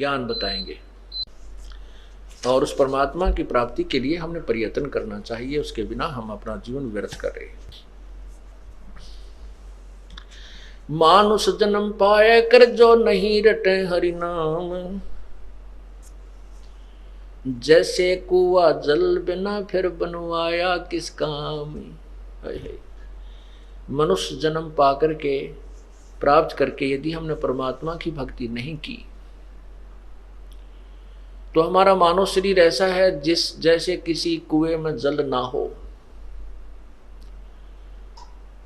ज्ञान बताएंगे। और उस परमात्मा की प्राप्ति के लिए हमने प्रयत्न करना चाहिए, उसके बिना हम अपना जीवन व्यर्थ कर रहे हैं। मानुष जन्म पाए कर जो नहीं रटे हरि नाम, जैसे कुआ जल बिना फिर बनवाया किस काम। मनुष्य जन्म पा करके प्राप्त करके यदि हमने परमात्मा की भक्ति नहीं की तो हमारा मानव शरीर ऐसा है जैसे किसी कुएं में जल ना हो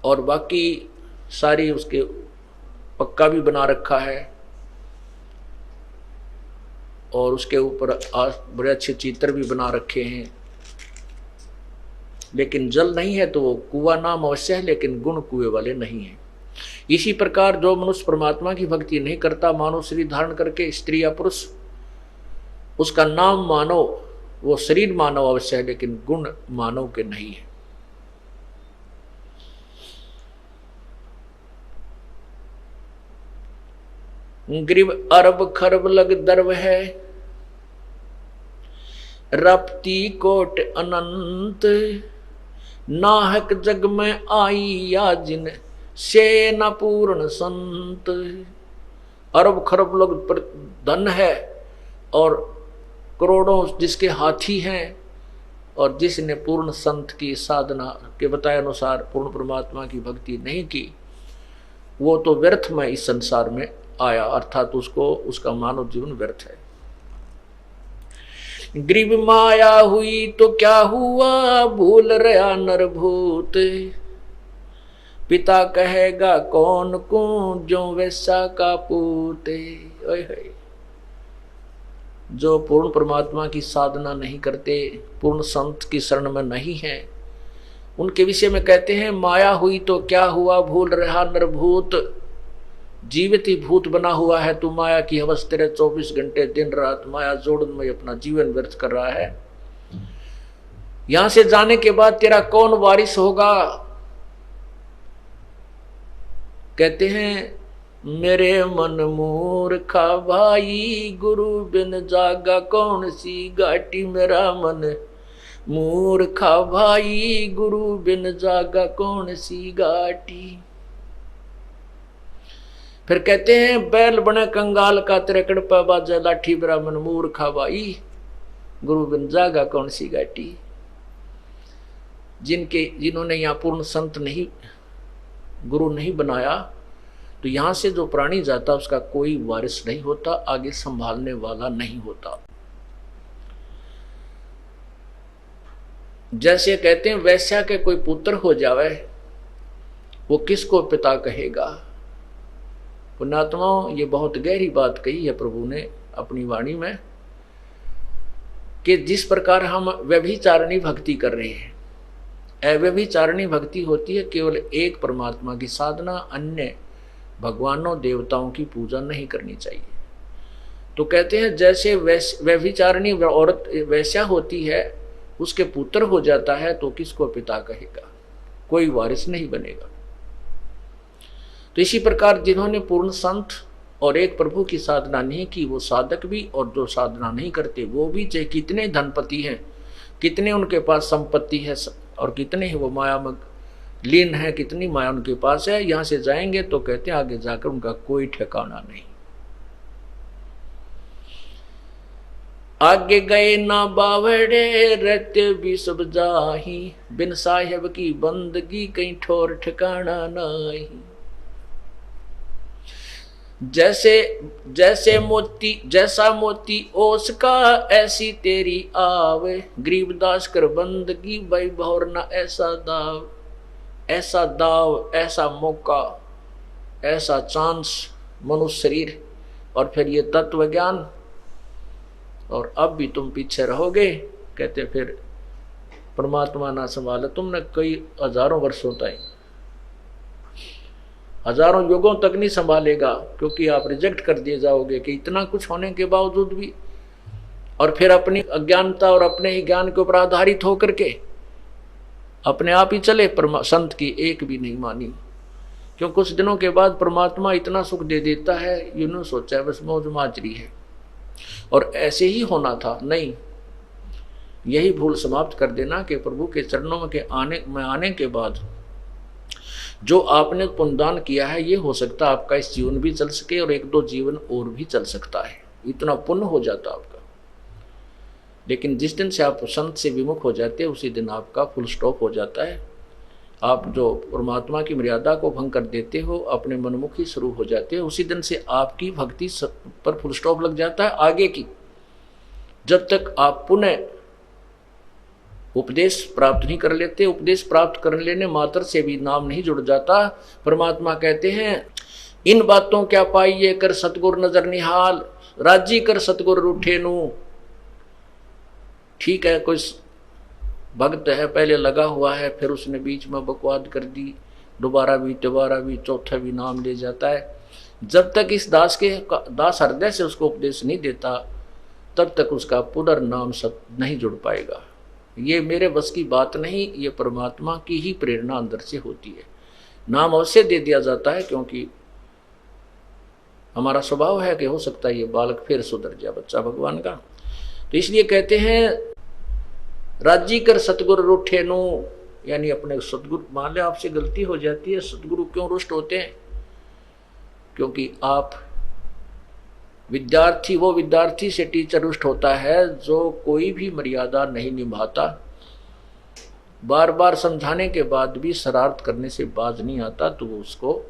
और बाकी सारी उसके पक्का भी बना रखा है और उसके ऊपर बड़े अच्छे चित्र भी बना रखे हैं, लेकिन जल नहीं है तो वो कुआं नाम अवश्य है, लेकिन गुण कुएं वाले नहीं है। इसी प्रकार जो मनुष्य परमात्मा की भक्ति नहीं करता, मानव शरीर धारण करके स्त्री या पुरुष, उसका नाम मानव, वो शरीर मानव अवश्य है लेकिन गुण मानव के नहीं है। ग्रीव अरब खरब लग दर्व है, रपती कोट अनंत, नाहक जग में आई या जिन से न पूर्ण संत। अरब खरब लोग धन है और करोड़ों जिसके हाथी हैं और जिसने पूर्ण संत की साधना के बताए अनुसार पूर्ण परमात्मा की भक्ति नहीं की, वो तो व्यर्थ में इस संसार में आया, अर्थात उसको उसका मानव जीवन व्यर्थ है। ग्रीव माया हुई तो क्या हुआ, भूल रहा नरभूत, पिता कहेगा कौन को जो वैसा का पूत। जो पूर्ण परमात्मा की साधना नहीं करते, पूर्ण संत की शरण में नहीं है, उनके विषय में कहते हैं माया हुई तो क्या हुआ, भूल रहा नरभूत। जीवित ही भूत बना हुआ है तू, माया की हवस तेरे 24 घंटे दिन रात माया जोड़न में अपना जीवन व्यर्थ कर रहा है। यहां से जाने के बाद तेरा कौन वारिस होगा। कहते हैं मेरे मन मूर्खा भाई, गुरु बिन जागा कौन सी घाटी। मेरा मन मूर्खा भाई, गुरु बिन जागा कौन सी घाटी। फिर कहते हैं बैल बने कंगाल का, तेरे कड़पा बाजा लाठी। मेरा मन मूर्खा भाई, गुरु बिन जागा कौन सी घाटी। जिन्होंने यहाँ पूर्ण संत नहीं, गुरु नहीं बनाया, तो यहां से जो प्राणी जाता उसका कोई वारिस नहीं होता, आगे संभालने वाला नहीं होता। जैसे कहते हैं वैश्या के कोई पुत्र हो जावे, वो किसको पिता कहेगा। पुण्यात्माओं, ये बहुत गहरी बात कही है प्रभु ने अपनी वाणी में कि जिस प्रकार हम व्यभिचारिणी भक्ति कर रहे हैं, अव्यभिचारिणी भक्ति होती है केवल एक परमात्मा की साधना, अन्य भगवानों देवताओं की पूजा नहीं करनी चाहिए। तो कहते हैं जैसे व्यभिचारिणी औरत वैश्या होती है, उसके पुत्र हो जाता है तो किसको पिता कहेगा, कोई वारिस नहीं बनेगा। तो इसी प्रकार जिन्होंने पूर्ण संत और एक प्रभु की साधना नहीं की, वो साधक भी और जो साधना नहीं करते वो भी, चाहे कितने धनपति हैं, कितने उनके पास संपत्ति है और कितने ही वो माया में लीन है, कितनी माया उनके पास है, यहां से जाएंगे तो कहते हैं आगे जाकर उनका कोई ठिकाना नहीं। आगे गए ना बावड़े, रहते भी सब जाही, बिन साहेब की बंदगी कहीं ठोर ठिकाना नहीं। जैसे मोती जैसा मोती ओस का, ऐसी तेरी आवे, गरीबदास कर बंदगी भाई भौर ना ऐसा दाव। ऐसा दाव, ऐसा मौका, ऐसा चांस मनुष्य शरीर और फिर ये तत्व ज्ञान, और अब भी तुम पीछे रहोगे। कहते फिर परमात्मा ना संभाले तुमने कई हजारों वर्षों तक, हजारों युगों तक नहीं संभालेगा, क्योंकि आप रिजेक्ट कर दिए जाओगे कि इतना कुछ होने के बावजूद भी, और फिर अपनी अज्ञानता और अपने ही ज्ञान के ऊपर आधारित होकर के अपने आप ही चले, संत की एक भी नहीं मानी। क्यों कुछ दिनों के बाद परमात्मा इतना सुख दे देता है, यूं सोचा है बस मौज माजरी है, और ऐसे ही होना था, नहीं, यही भूल समाप्त कर देना कि प्रभु के चरणों में आने के बाद जो आपने पुण्यदान किया है, ये हो सकता है आपका इस जीवन भी चल सके और 1-2 जीवन और भी चल सकता है, इतना पुण्य हो जाता आपका। लेकिन जिस दिन से आप संत से विमुख हो जाते हैं, उसी दिन आपका फुल स्टॉप हो जाता है। आप जो परमात्मा की मर्यादा को भंग कर देते हो, अपने मनमुखी शुरू हो जाते हो, उसी दिन से आपकी भक्ति पर फुल स्टॉप लग जाता है आगे की। जब तक आप पुनः उपदेश प्राप्त नहीं कर लेते, उपदेश प्राप्त कर लेने मात्र से भी नाम नहीं जुड़ जाता। परमात्मा कहते हैं, इन बातों क्या पाइए कर सतगुर नजर निहाल, राजी कर सतगुर रूठे नू। ठीक है, कोई भक्त है, पहले लगा हुआ है, फिर उसने बीच में बकवाद कर दी, दोबारा भी चौथा भी नाम ले जाता है। जब तक इस दास हृदय से उसको उपदेश नहीं देता, तब तक उसका पुनर्नाम सब नहीं जुड़ पाएगा। ये मेरे बस की बात नहीं, ये परमात्मा की ही प्रेरणा अंदर से होती है। नाम अवश्य दे दिया जाता है, क्योंकि हमारा स्वभाव है कि हो सकता है ये बालक फिर सुधर जाए, बच्चा भगवान का। तो इसलिए कहते हैं, राजी कर सतगुरु रूठे नो, यानी अपने सतगुरु, मान ले आपसे गलती हो जाती है, सतगुरु क्यों रुष्ट होते हैं? क्योंकि आप विद्यार्थी, वो विद्यार्थी से टीचर रुष्ट होता है जो कोई भी मर्यादा नहीं निभाता, बार बार समझाने के बाद भी शरारत करने से बाज नहीं आता, तो वो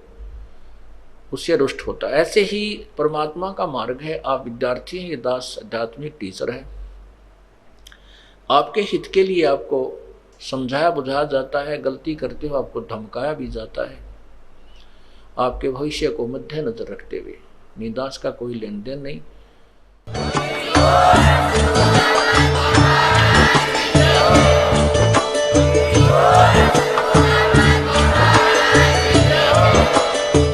उससे रुष्ट होता है। ऐसे ही परमात्मा का मार्ग है, आप विद्यार्थी हैं, ये दास आध्यात्मिक टीचर है। आपके हित के लिए आपको समझाया बुझाया जाता है, गलती करते हो आपको धमकाया भी जाता है, आपके भविष्य को मध्य नजर रखते हुए। निदास का कोई लेन देन नहीं।